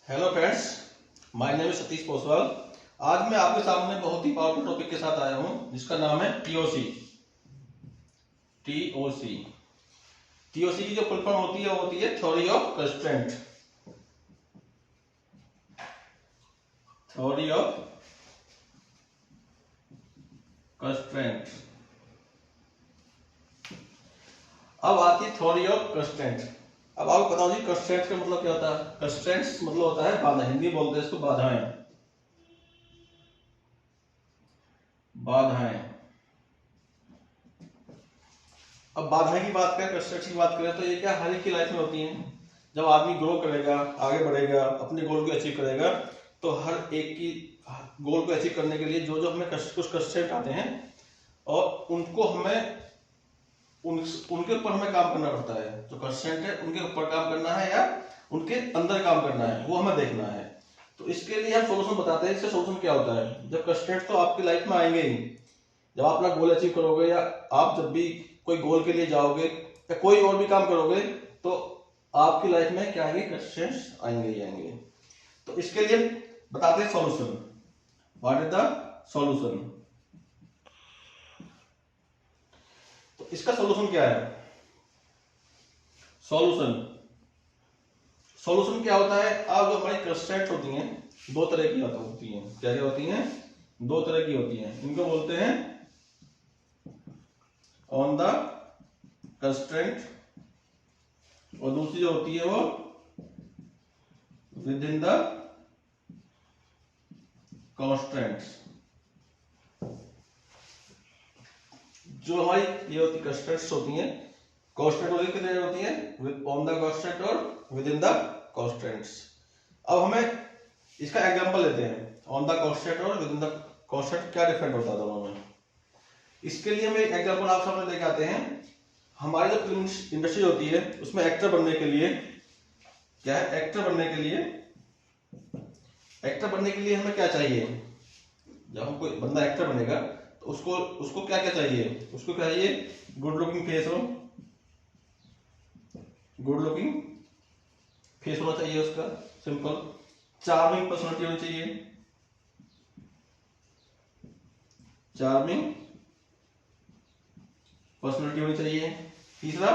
Hello friends, my name is Satish Poswal. आज मैं आपके सामने बहुत ही पावरफुल टॉपिक के साथ आया हूं जिसका नाम है टीओसी। टीओसी टीओसी की जो फुल फॉर्म होती है वो होती है theory of constraint. Theory of constraint. अब आती है थ्योरी ऑफ कंस्ट्रेंट। अब आपको बताओ जी कंस्ट्रेंट का मतलब क्या होता है। कंस्ट्रेंट्स मतलब होता है बाधा, हिंदी बोलते हैं इसको बाधाएं। बाधाएं। अब बाधाएं की बात करें, कंस्ट्रेंट्स की बात करें तो ये क्या हर एक की लाइफ में होती हैं। जब आदमी ग्रो करेगा, आगे बढ़ेगा, अपने गोल को अचीव करेगा तो हर एक की गोल को अचीव करने के लिए जो जो हमें कुछ कंस्ट्रेंट आते हैं और उनको हमें उनके ऊपर हमें काम करना पड़ता है। जो कंस्ट्रेंट है उनके ऊपर काम करना है या उनके अंदर काम करना है, वो हमें देखना है। तो इसके लिए हम सोल्यूशन बताते हैं। इससे सोल्यूशन क्या होता है, जब कंस्ट्रेंट तो आपकी लाइफ में आएंगे ही, जब आप अपना गोल अचीव करोगे या आप जब भी कोई गोल के लिए जाओगे या कोई और भी काम करोगे तो आपकी लाइफ में क्या आएंगे, कंस्ट्रेंट्स आएंगे ही आएंगे। तो इसके लिए बताते हैं solution. What is the solution. तो इसका सॉल्यूशन क्या है। सॉल्यूशन क्या होता है। अब जो हमारी कंस्ट्रेंट्स होती हैं दो तरह की होती हैं। क्या होती हैं, दो तरह की होती हैं। इनको बोलते हैं ऑन द कंस्ट्रेंट और दूसरी जो होती है वो विद इन द कंस्ट्रेंट्स। जो हमारी ये होती कंस्ट्रेंट्स होती हैं, कंस्ट्रेंट कितने होती हैं, विद ऑन द कंस्ट्रेंट और विद इन द कंस्ट्रेंट्स। अब हमें इसका एग्जांपल लेते हैं, ऑन द कंस्ट्रेंट और विद इन द कंस्ट्रेंट क्या डिफरेंट होता है दोनों में। इसके लिए हम एक एग्जांपल आप सामने लेके आते हैं। हमारी जो फिल्म इंडस्ट्री होती है उसमें एक्टर बनने के लिए क्या है, एक्टर बनने के लिए हमें क्या चाहिए। जब हम कोई बंदा एक्टर बनेगा तो उसको क्या क्या चाहिए, उसको चाहिए गुड लुकिंग फेस हो, गुड लुकिंग फेस होना चाहिए उसका, सिंपल। चार्मिंग पर्सनालिटी होनी चाहिए, चार्मिंग पर्सनालिटी होनी चाहिए। तीसरा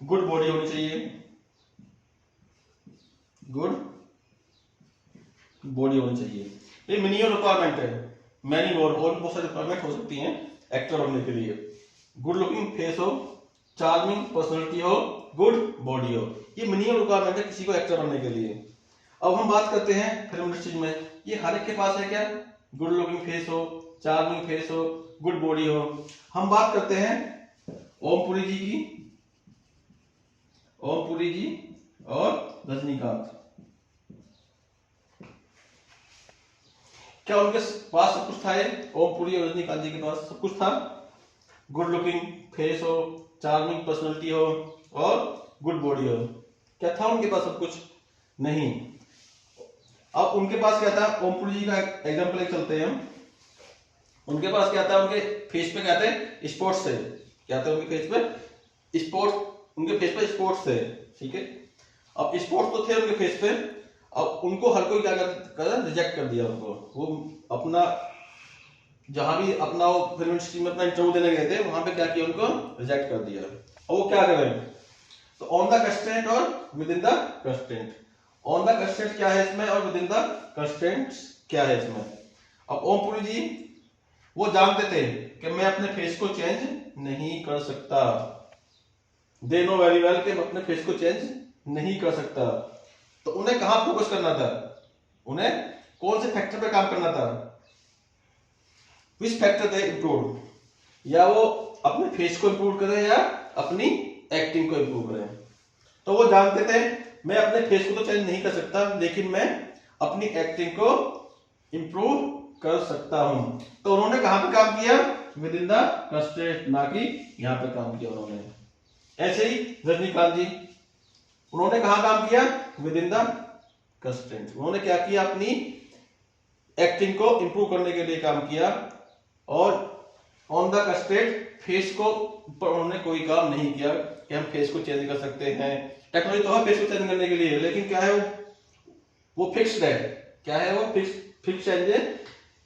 गुड बॉडी होनी चाहिए, गुड बॉडी होनी चाहिए। ये मिनिमम रिक्वायरमेंट है। मैनी मोर और बहुत सारी रिक्वायरमेंट हो सकती हैं एक्टर बनने के लिए। गुड लुकिंग फेस हो, चार्मिंग पर्सनालिटी हो, गुड बॉडी हो, ये मिनिमम रिक्वायरमेंट है किसी को एक्टर बनने के लिए। अब हम बात करते हैं फिल्म इंडस्ट्री में, ये हर एक के पास है क्या, गुड लुकिंग फेस हो, चार्मिंग फेस हो, गुड बॉडी हो। हम बात करते हैं ओमपुरी जी की, ओमपुरी जी और रजनीकांत। क्या उनके पास सब कुछ था, ओमपुरी और रजनीकांत जी के पास सब कुछ था। गुड लुकिंग फेस हो, चार्मिंग पर्सनालिटी हो और गुड बॉडी हो। क्या था उनके पास सब कुछ, नहीं। अब उनके पास क्या था, ओमपुरी जी का एग्जांपल एक चलते हैं हम। उनके पास क्या था, उनके फेस पे क्या थे, स्पॉट्स थे। क्या था उनके फेस पे, स्पॉट्स। उनके फेस पे स्पॉट्स थे, ठीक है। अब स्पॉट्स तो थे उनके फेस पे। अब उनको हर कोई क्या कर रिजेक्ट कर दिया उनको। वो अपना जहां भी अपना वो फिल्म इंडस्ट्री में अपना इंटरव्यू देने गए थे वहां पे क्या किया, उनको रिजेक्ट कर दिया। और वो क्या करें, तो ऑन द कंस्ट्रेंट और with in the constraint. On the constraint क्या है इसमें और विद इन द कंस्ट्रेंट्स क्या है इसमें। अब ओमपुरी जी वो जानते थे कि मैं अपने फेस को चेंज नहीं कर सकता। दे नो वेरी वेल कि मैं अपने फेस को चेंज नहीं कर सकता। तो उन्हें कहां फोकस करना था, उन्हें कौन से फैक्टर पे काम करना था, विच फैक्टर थे इंप्रूव। या वो अपने फेस को इंप्रूव करें या अपनी एक्टिंग को इंप्रूव करें। तो वो जानते थे मैं अपने फेस को तो चेंज नहीं कर सकता लेकिन मैं अपनी एक्टिंग को इंप्रूव कर सकता हूं। तो उन्होंने कहां पे काम किया, विद इन द कंस्ट्रेंट, ना कि यहां पे काम किया उन्होंने। ऐसे ही रजनीकांत जी, उन्होंने कहां काम किया, विद इन द कंस्ट्रेंट। उन्होंने क्या किया, अपनी एक्टिंग को इंप्रूव करने के लिए काम किया और ऑन द कंस्ट्रेंट फेस को पर उन्होंने कोई काम नहीं किया कि हम फेस को चेंज कर सकते हैं। टेक्नोलॉजी तो है फेस को चेंज करने के लिए, लेकिन क्या है वो फिक्स्ड है। क्या है वो? फिक्स चेंज है।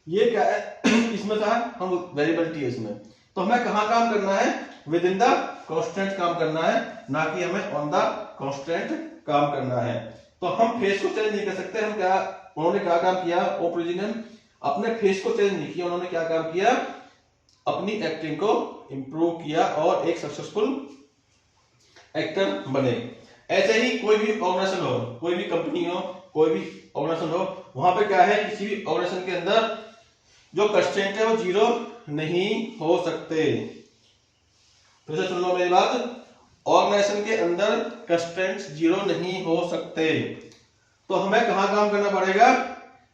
ये क्या है? इसमें था हम वेरिएबिलिटी है इसमें। तो हमें कहाँ काम करना है? विद इन द कांस्टेंट काम करना है, ना कि हमें ऑन द कांस्टेंट काम करना है। तो हम फेस को चेंज नहीं कर सकते। हम क्या, उन्होंने क्या काम किया? ओप्रिजिनन अपने फेस को चेंज नहीं किया, उन्होंने क्या काम किया? अपनी एक्टिंग को इंप्रूव किया और एक सक्सेसफुल एक्टर बने। ऐसे ही कोई भी ऑर्गेनाइजेशन हो, कोई भी कंपनी हो, कोई भी ऑर्गेनाइजेशन हो, वहां पे क्या है? किसी भी ऑर्गेनाइजेशन के अंदर जो कंस्ट्रेंट है वो जीरो नहीं हो सकते। फिर से सुन लो मेरी बात, ऑर्गेनाइजेशन के अंदर कंस्ट्रेंट्स जीरो नहीं हो सकते। तो हमें कहां काम करना पड़ेगा?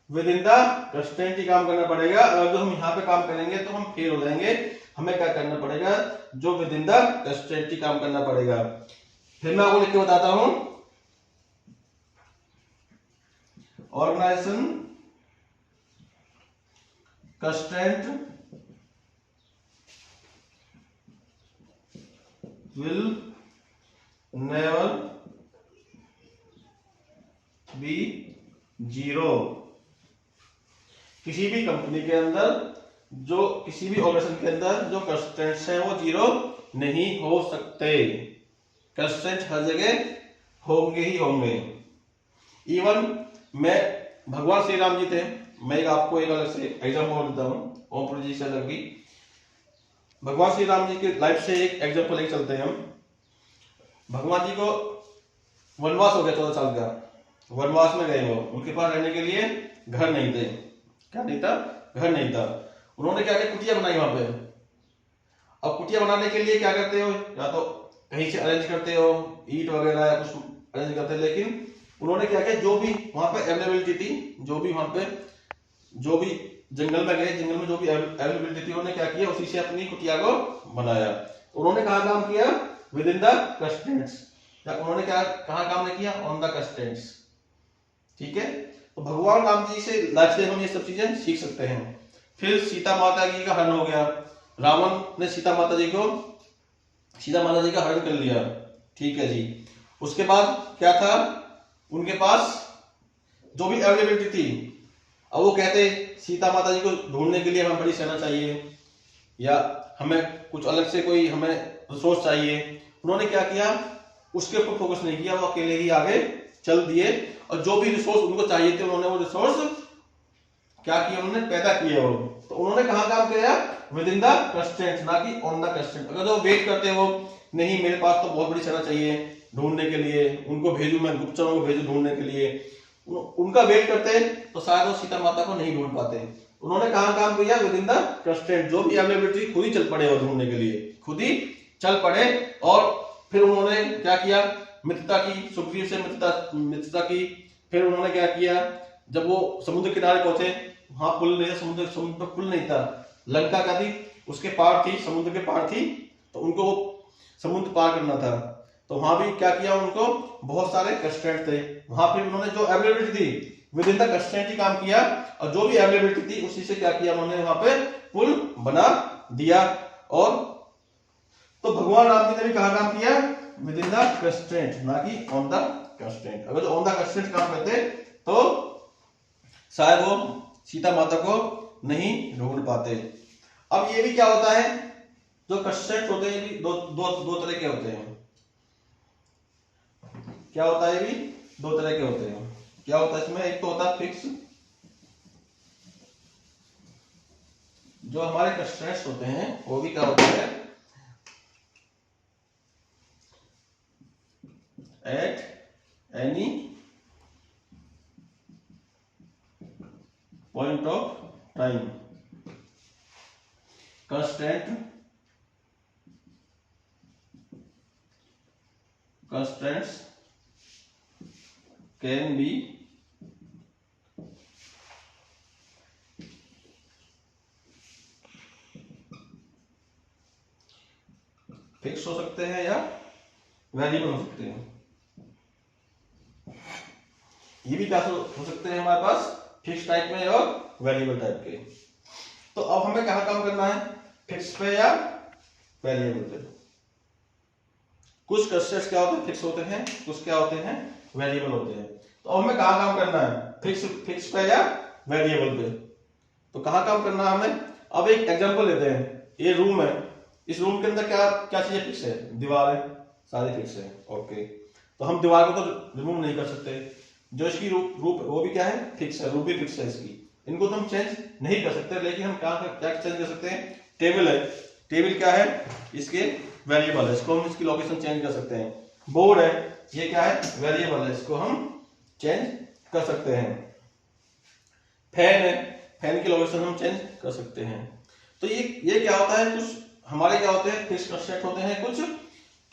विद इन द कंस्ट्रेंट ही काम करना पड़ेगा। अगर जो हम यहाँ पे काम करेंगे तो हम फेल हो जाएंगे। हमें क्या करना पड़ेगा? जो विद इन द कंस्ट्रेंट ही काम करना पड़ेगा। फिर मैं आपको लिख के बताता हूं। Organization constraint will never be zero। किसी भी कंपनी के अंदर, जो किसी भी ऑर्गेनाइजेशन के अंदर जो कंस्ट्रेंट्स हैं वो जीरो नहीं हो सकते। कंस्ट्रेंट हर जगह होंगे ही होंगे। इवन मैं, भगवान श्री राम जी थे, मैं आपको एक अलग से एग्जाम्पल देता हूँ, ओमपुरी जी से अलग भी। भगवान श्री राम जी के लाइफ से एक एग्जांपल लेके चलते हैं हम। भगवान जी को वनवास हो गया 14 साल का, वनवास में गए वो, उनके पास रहने के लिए घर नहीं थे। क्या नहीं था? घर नहीं था। उन्होंने क्या किया? कुटिया बनाई वहां पे। अब कुटिया बनाने के लिए क्या करते हो? या तो कहीं से अरेंज करते हो, ईट वगैरह या कुछ अरेंज करते हैं। लेकिन उन्होंने क्या किया? जो भी वहां पे अवेलेबिलिटी थी, जो भी वहां पे, जो भी जंगल में गए, जंगल में जो भी अवेलेबिलिटी थी, उन्होंने क्या किया? उसी से अपनी कुटिया को बनाया। उन्होंने कहाँ काम किया? With in the constraints. उन्होंने क्या, कहाँ काम नहीं किया? On the constraints. ठीक है। तो भगवान राम जी से लाइफ से हम ये सब चीजें सीख सकते हैं। फिर सीता माता जी का हरण हो गया। रावण ने सीता माता जी का हरण कर लिया। ठीक है जी। उसके बाद क्या था? उनके पास जो भी अवेलेबिलिटी थी, अब वो कहते सीता माता जी को ढूंढने के लिए हमें बड़ी सेना चाहिए, या हमें कुछ अलग से कोई हमें रिसोर्स चाहिए। उन्होंने क्या किया? उसके ऊपर फोकस नहीं किया, वो अकेले ही आगे चल दिए और जो भी रिसोर्स उनको चाहिए थे, उन्होंने वो रिसोर्स क्या किया? उन्होंने पैदा किए वो। तो उन्होंने कहाँ काम किया? विद इन द कंस्ट्रेंट, ना कि ऑन द कंस्ट्रेंट। अगर वो वेट करते हो, नहीं मेरे पास तो बहुत बड़ी सेना चाहिए ढूंढने के लिए, उनको भेजू, मैं गुप्तचरों को भेजू ढूंढने के लिए, उनका वेट करते तो शायद वो सीता माता को नहीं ढूंढ पाते। उन्होंने कहाँ काम किया? With in the constraint. जो भी अवेलेबिलिटी, खुद ही चल पड़े वो ढूंढने के लिए, खुद ही चल पड़े। और फिर उन्होंने क्या किया? मित्रता की, सुग्रीव से मित्रता की। फिर उन्होंने क्या किया? जब वो समुद्र किनारे पहुंचे, वहां पुल नहीं था, समुद्र पर पुल नहीं था, लंका का थी, उसके पार थी, समुद्र के पार थी, तो उनको समुद्र पार करना था। तो वहां भी क्या किया? उनको बहुत सारे कंस्ट्रेंट थे, वहां पे उन्होंने जो अवेलेबिलिटी थी विद इन द कंस्ट्रेंट ही काम किया, और जो भी अवेलेबिलिटी थी उसी से क्या किया? उन्होंने वहां पे पुल बना दिया। और तो भगवान राम जी ने भी कहा काम किया? विद इन द कंस्ट्रेंट, ना कि ऑन द कंस्ट्रेंट। अगर ऑन द कंस्ट्रेंट काम करते तो शायद वो सीता माता को नहीं ढूंढ पाते। अब ये भी क्या होता है? जो कंस्ट्रेंट होते हैं, ये भी दो तरह के होते हैं। क्या होता है? ये भी दो तरह के होते हैं। क्या होता है इसमें? एक तो होता है फिक्स, जो हमारे कंस्ट्रेंट्स होते हैं वो भी क्या होता है? At any point of time, constraints can be fix हो सकते हैं या वेरिएबल हो सकते हैं। ये भी क्या हो सकते हैं हमारे पास? फिक्स टाइप में और वेरिएबल टाइप के। तो अब हमें कहाँ काम करना है? फिक्स पे या वेरिएबल पे? कुछ कंस्ट्रेंट्स क्या होते हैं? फिक्स होते हैं, कुछ क्या होते हैं? वेरिएबल होते हैं। तो अब हमें कहाँ काम करना है? फिक्स पे या वेरिएबल पे। तो कहाँ काम करना है हमें? अब एक एग्जांपल लेते हैं, ये रूम है, इस रूम के अंदर क्या क्या चीजें फिक्स है? दीवार है, सारी फिक्स है। ओके, तो हम दीवार को तो रिमूव नहीं कर सकते, जो इसकी रूप वो भी क्या है? फिक्स है, रूप भी फिक्स है इसकी, इनको तो हम चेंज नहीं कर सकते। लेकिन हम क्या चेंज कर सकते हैं? टेबल है, टेबल क्या है? इसके वेरिएबल है, इसको हम इसकी लोकेशन चेंज कर सकते हैं। बोर्ड है, ये क्या है? वेरिएबल है, इसको हम चेंज कर सकते हैं। फैन है, फैन की लोकेशन हम चेंज कर सकते हैं। तो ये क्या होता है? कुछ हमारे क्या होते हैं? फिक्स कंस्ट्रेंट होते हैं, कुछ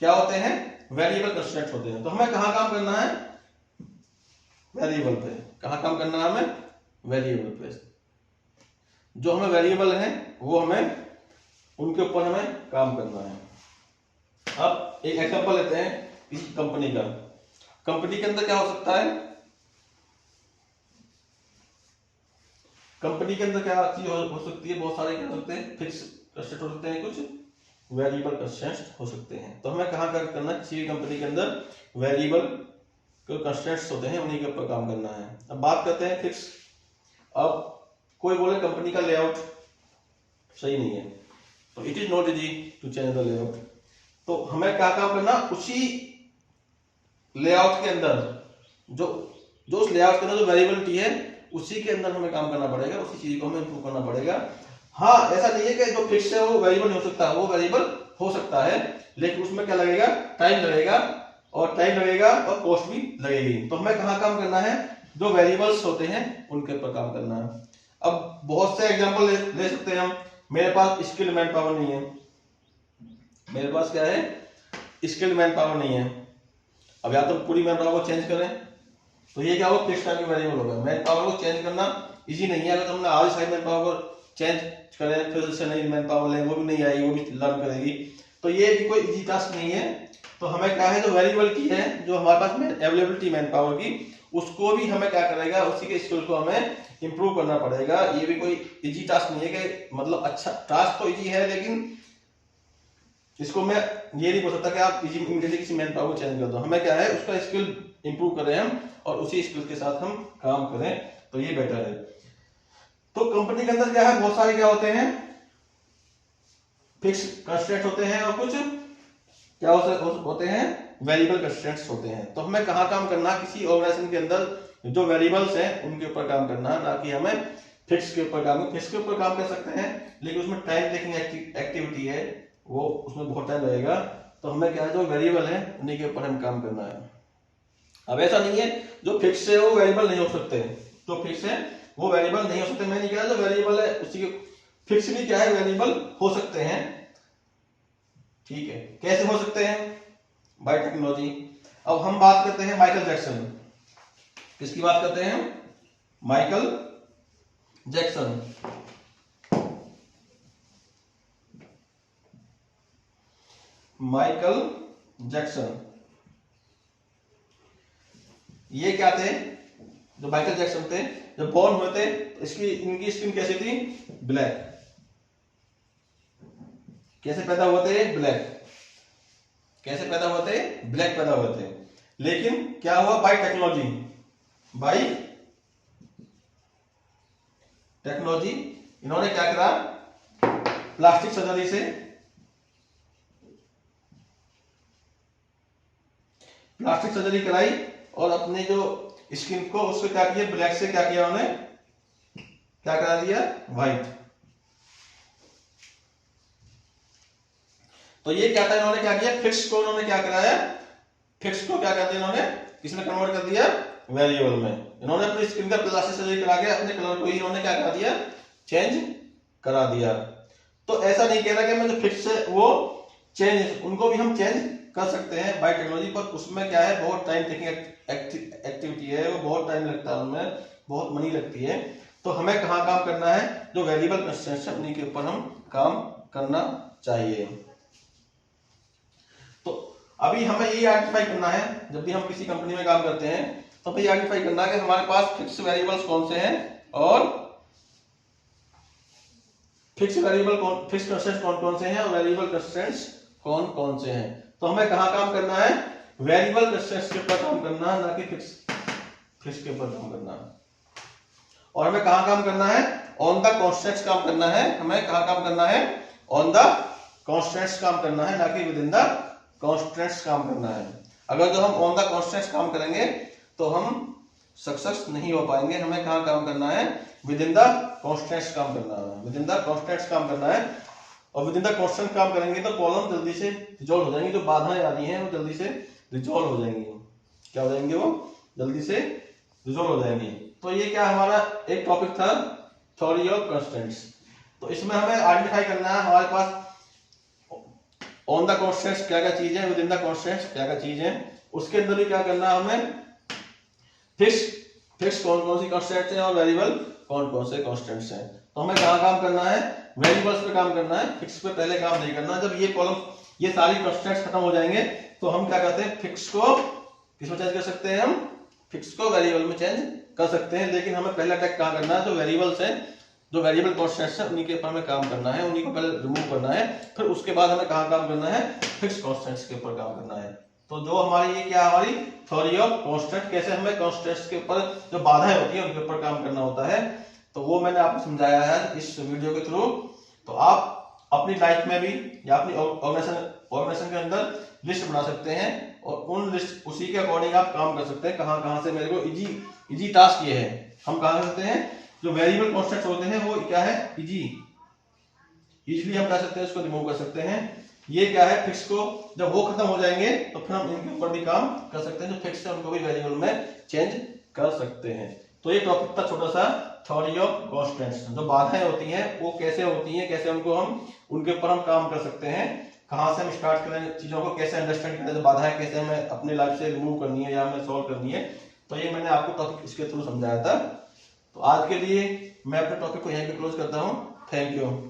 क्या होते हैं? वेरिएबल कंस्ट्रेंट होते हैं। तो हमें कहाँ काम करना है? वेरिएबल पे। कहाँ काम करना है हमें? वेरिएबल पे। जो हमें वेरिएबल है वो हमें उनके ऊपर हमें काम करना है। अब एक एग्जांपल लेते हैं किसी कंपनी का। कंपनी के अंदर क्या हो सकता है? कंपनी के अंदर क्या चीज हो सकती है? बहुत सारे क्या हो सकते हैं? फिक्स कंस्ट्रेंट हो सकते हैं, कुछ वेरिएबल कंस्ट्रेंट्स हो सकते हैं। तो हमें कहाँ करना है? किसी भी कंपनी के अंदर वेरिएबल जो कंस्ट्रेंट्स होते हैं उन्हीं के ऊपर काम करना है। अब बात करते हैं फिक्स। अब कोई बोले कंपनी का लेआउट सही नहीं है, तो it is not easy to change the layout. तो हमें क्या काम करना? उसी लेआउट के अंदर जो उस लेआउट के अंदर जो वेरिएबिलिटी है उसी के अंदर हमें काम करना पड़ेगा, उसी चीज को हमें इंप्रूव करना पड़ेगा। हाँ, ऐसा नहीं है कि जो फिक्स है वो वेरिएबल नहीं हो सकता, वो वेरिएबल हो सकता है, लेकिन उसमें क्या लगेगा? टाइम लगेगा, और टाइम लगेगा और कॉस्ट भी लगेगी। तो हमें कहाँ काम करना है? जो वेरिएबल्स होते हैं उनके ऊपर काम करना है। अब बहुत से एग्जांपल ले सकते हैं हम। मेरे पास स्किल्ड मैन पावर नहीं है, मेरे पास क्या है? स्किल्ड मैन पावर नहीं है। अब या तो पूरी मैन पावर को चेंज करें, तो ये क्या होगा? फिक्स टाइम का वेरिएबल होगा। मैन पावर को चेंज करना इजी नहीं है। अगर हमने आज सारी मैन पावर को चेंज करें, फिर उससे नई मैन पावर लें, वो भी नहीं आएगी, वो भी लर्न करेगी, तो ये भी कोई इजी टास्क नहीं है। तो हमें क्या है? जो वेरिएबल की है, जो हमारे पास में अवेलेबिलिटी मैन पावर की, उसको भी हमें क्या करेगा? उसी के स्किल को हमें इंप्रूव करना पड़ेगा। ये भी कोई इजी टास्क नहीं है कि मतलब अच्छा टास्क तो इजी है, लेकिन इसको मैं ये नहीं बोल सकता कि आप इजी इमीडिएटली किसी मैन पावर को चेंज कर दो। हमें क्या है? उसका स्किल इंप्रूव करें हम, और उसी स्किल के साथ हम काम करें, तो ये बेटर है। तो कंपनी के अंदर क्या है? बहुत सारे क्या होते हैं? फिक्स कंस्ट्रेंट होते हैं, और कुछ क्या होते हैं? वेरिएबल कंस्ट्रेंट्स होते हैं। तो हमें कहाँ काम करना? किसी ऑर्गेनाइजेशन के अंदर जो वेरिएबल्स हैं उनके ऊपर काम करना है, ना कि हमें फिक्स के ऊपर काम। फिक्स के ऊपर काम कर सकते हैं, लेकिन उसमें टाइम टेकिंग एक्टिविटी है, वो उसमें बहुत टाइम लगेगा। तो हमें क्या है? जो वेरिएबल है उन्हीं के ऊपर हम काम करना है। अब ऐसा नहीं है जो फिक्स है वो वेरिएबल नहीं हो सकते, जो फिक्स है वो वेरिएबल नहीं हो सकते। मैं नहीं कह रहा जो वेरिएबल है उसी के फिक्स भी क्या है? वेरिएबल हो सकते हैं। ठीक है, कैसे हो सकते हैं? Bye technology. अब हम बात करते हैं माइकल जैक्सन। किसकी बात करते हैं? Michael Jackson. माइकल जैक्सन ये क्या थे? जो माइकल जैक्सन थे, जब बॉर्न हुए थे, इनकी स्किन कैसी थी? ब्लैक। कैसे पैदा हुए थे? ब्लैक। कैसे पैदा हुए थे? ब्लैक पैदा हुए थे। लेकिन क्या हुआ? बाय टेक्नोलॉजी, बाय टेक्नोलॉजी इन्होंने क्या करा? प्लास्टिक सर्जरी से प्लास्टिक सर्जरी कराई, और अपने जो स्किन को उसको क्या किया? ब्लैक से क्या किया उन्होंने? क्या करा दिया? व्हाइट। तो ये क्या था? इन्होंने क्या किया? फिक्स को उन्होंने क्या कराया? फिक्स को क्या कर दिया इन्होंने? किसने कन्वर्ट कर दिया? वेरिएबल में। इन्होंने अपनी स्किन का प्लास्टिक सर्जरी करा के अपने कलर को ही इन्होंने क्या करा दिया? चेंज करा दिया। तो ऐसा नहीं कहना कि मैं जो फिक्स है वो चेंज, उनको भी हम चेंज कर सकते हैं बाय टेक्नोलॉजी, पर उसमें क्या है? बहुत टाइम टेकिंग एक्टिविटी है, वो बहुत टाइम लगता है, उनमें बहुत मनी लगती है। तो हमें कहाँ काम करना है? जो वेरिएबल कंस्ट्रेंट्स है उन्हीं के ऊपर हम काम करना चाहिए। तो अभी हमें ये आइडेंटिफाई करना है, जब भी हम किसी कंपनी में काम करते हैं तो हमें आइडेंटिफाई करना है कि हमारे पास फिक्स वेरिएबल्स कौन से हैं और फिक्स कंस्ट्रेंट्स कौन कौन से हैं और वेरिएबल कंस्ट्रेंट्स कौन कौन से हैं। तो हमें कहाँ काम करना है? वेरिएबल कंस्ट्रेंट्स के ऊपर काम करना, ना कि फिक्स के ऊपर काम करना। और हमें कहाँ काम करना है, ऑन द कॉन्स्टेंट्स काम करना है। हमें कहाँ काम करना है, ऑन द कॉन्स्टेंट्स काम करना है, ना कि विद इन द कॉन्स्टेंट्स काम करना है। अगर जो हम ऑन द कॉन्स्टेंट्स काम करेंगे तो हम सक्सेस नहीं हो पाएंगे। हमें कहाँ काम करना है, विद इन द कॉन्स्टेंट्स काम करना है, विद इन द कॉन्स्टेंट्स काम करना है। और विद इन द कॉन्स्टेंट काम करेंगे तो प्रॉब्लम जल्दी से रिजॉल्व हो जाएंगी, जो बाधाएं आ रही हैं वो जल्दी से रिजॉल्व हो जाएंगी। क्या हो जाएंगे, वो जल्दी से रिजॉल्व हो जाएंगी। तो ये क्या हमारा एक टॉपिक था, थ्योरी ऑफ कांस्टेंट्स। तो इसमें हमें आइडेंटिफाई करना है हमारे पास ऑन द कांस्टेंट्स क्या क्या चीज है, विद इन द कांस्टेंट्स क्या क्या चीज है। उसके अंदर भी क्या करना है हमें, फिक्स कौन कौन सी कांस्टेंट्स हैं और वेरिएबल कौन कौन से कांस्टेंट्स हैं। तो हमें कहाँ काम करना है, वेरिएबल्स पे काम करना है, फिक्स पे पहले काम नहीं करना। जब ये कॉलम ये सारी कांस्टेंट्स खत्म हो जाएंगे तो हम क्या करते हैं, फिक्स को किसमें चेंज कर सकते हैं, हम फिक्स को वेरिएबल में चेंज कर सकते हैं। लेकिन हमें पहला अटैक कहाँ करना है, जो वेरिएबल्स है, जो वेरिएबल कांस्टेंट्स है, उन्हीं के ऊपर हमें काम करना है, उन्हीं को पहले रिमूव करना है। फिर उसके बाद हमें कहाँ काम करना है, फिक्स कांस्टेंट्स के ऊपर काम करना है। तो जो हमारी ये क्या हमारी थ्योरी ऑफ कांस्टेंट, कैसे हमें कांस्टेंट्स के ऊपर जो बाधाएं होती है उनके ऊपर काम करना होता है, तो वो मैंने आपको समझाया है इस वीडियो के थ्रू। तो आप अपनी लाइफ में भी या अपनी ऑर्गेनाइजेशन के अंदर लिस्ट बना सकते हैं और उन लिस्ट उसी के अकॉर्डिंग आप काम कर सकते हैं। कहाँ से मेरे को इजी टास्क ये है, हम कहाँ करते हैं, जो वेरिएबल कांस्टेंट्स होते हैं वो क्या है, इजीली हम कर सकते हैं, उसको रिमूव कर सकते हैं। ये क्या है, फिक्स को जब वो खत्म हो जाएंगे तो फिर हम इनके ऊपर भी काम कर सकते हैं, जो फिक्स है उनको भी वेरिएबल में चेंज कर सकते हैं। तो ये टॉपिक था छोटा सा, थ्योरी ऑफ कांस्टेंट्स। जो बाधाएं होती हैं वो कैसे होती हैं, कैसे उनको हम उनके ऊपर हम काम कर सकते हैं, कहाँ से हम स्टार्ट करें चीजों को, कैसे अंडरस्टैंड करें, बाधाएं कैसे हमें अपने लाइफ से रिमूव करनी है या हमें सॉल्व करनी है। तो ये मैंने आपको टॉपिक इसके थ्रू समझाया था। तो आज के लिए मैं अपने टॉपिक को यहीं पे क्लोज करता हूँ। Thank you.